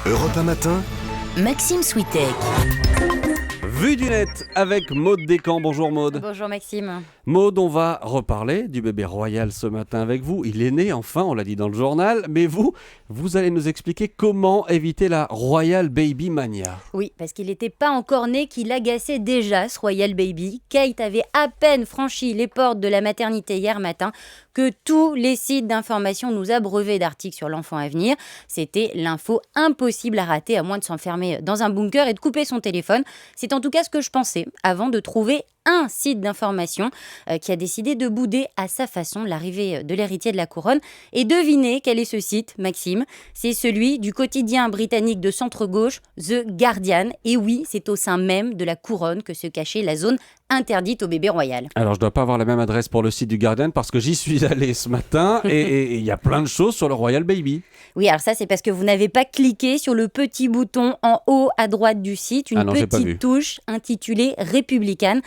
Europe 1 matin, Maxime Switek. Vue du net avec Maude Descamps. Bonjour Maude. Bonjour Maxime. Maude, on va reparler du bébé royal ce matin avec vous. Il est né enfin, on l'a dit dans le journal, mais vous allez nous expliquer comment éviter la Royal Baby Mania. Oui, parce qu'il n'était pas encore né qu'il agaçait déjà ce Royal Baby. Kate avait à peine franchi les portes de la maternité hier matin que tous les sites d'information nous abreuvaient d'articles sur l'enfant à venir. C'était l'info impossible à rater à moins de s'enfermer dans un bunker et de couper son téléphone. C'est en tout cas ce que je pensais avant de trouver un site d'information qui a décidé de bouder à sa façon l'arrivée de l'héritier de la couronne. Et devinez quel est ce site, Maxime ? C'est celui du quotidien britannique de centre-gauche, The Guardian. Et oui, c'est au sein même de la couronne que se cachait la zone interdite au bébé royal. Alors je dois pas avoir la même adresse pour le site du Guardian parce que j'y suis allé ce matin et il y a plein de choses sur le Royal Baby. Oui, alors ça c'est parce que vous n'avez pas cliqué sur le petit bouton en haut à droite du site, une j'ai pas vu. petite touche intitulée Républicaine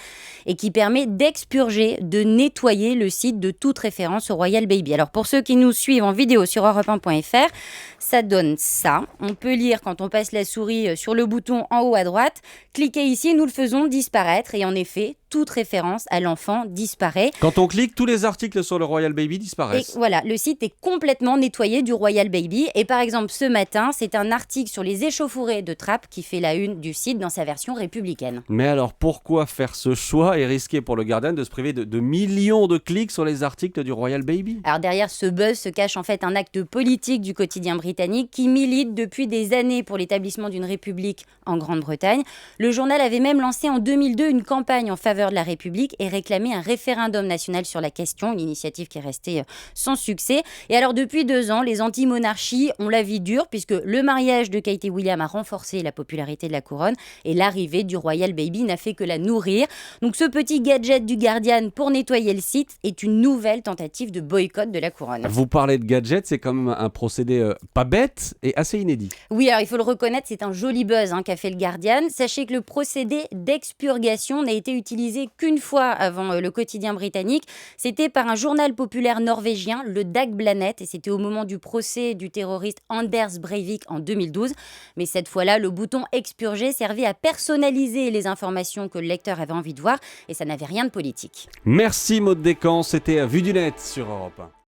et qui permet d'expurger, de nettoyer le site de toute référence au Royal Baby. Alors pour ceux qui nous suivent en vidéo sur europe1.fr, ça donne ça. On peut lire quand on passe la souris sur le bouton en haut à droite. Cliquez ici, nous le faisons disparaître et en effet, toute référence à l'enfant disparaît. Quand on clique, tous les articles sur le Royal Baby Et disparaissent. voilà, le site est complètement nettoyé du Royal Baby. Et par exemple, ce matin, c'est un article sur les échauffourées de Trappes qui fait la une du site dans sa version républicaine. Mais alors pourquoi faire ce choix et risquer pour le Guardian de se priver de millions de clics sur les articles du Royal Baby ? Alors derrière ce buzz se cache en fait un acte politique du quotidien britannique qui milite depuis des années pour l'établissement d'une république en Grande-Bretagne. Le journal avait même lancé en 2002 une campagne en faveur de la République et réclamé un référendum national sur la question, une initiative qui est restée sans succès. Et alors depuis 2 ans, les anti-monarchies ont la vie dure puisque le mariage de Kate et William a renforcé la popularité de la couronne et l'arrivée du Royal Baby n'a fait que la nourrir. Donc ce petit gadget du Guardian pour nettoyer le site est une nouvelle tentative de boycott de la couronne. Vous parlez de gadgets, c'est quand même un procédé pas bête et assez inédit. Oui, alors il faut le reconnaître, c'est un joli buzz qu'a fait le Guardian. Sachez que le procédé d'expurgation n'a été utilisé qu'une fois avant le quotidien britannique. C'était par un journal populaire norvégien, le Dagbladet, et c'était au moment du procès du terroriste Anders Breivik en 2012. Mais cette fois-là, le bouton expurger servait à personnaliser les informations que le lecteur avait envie de voir et ça n'avait rien de politique. Merci Maude Descamps, c'était Vue du net sur Europe 1.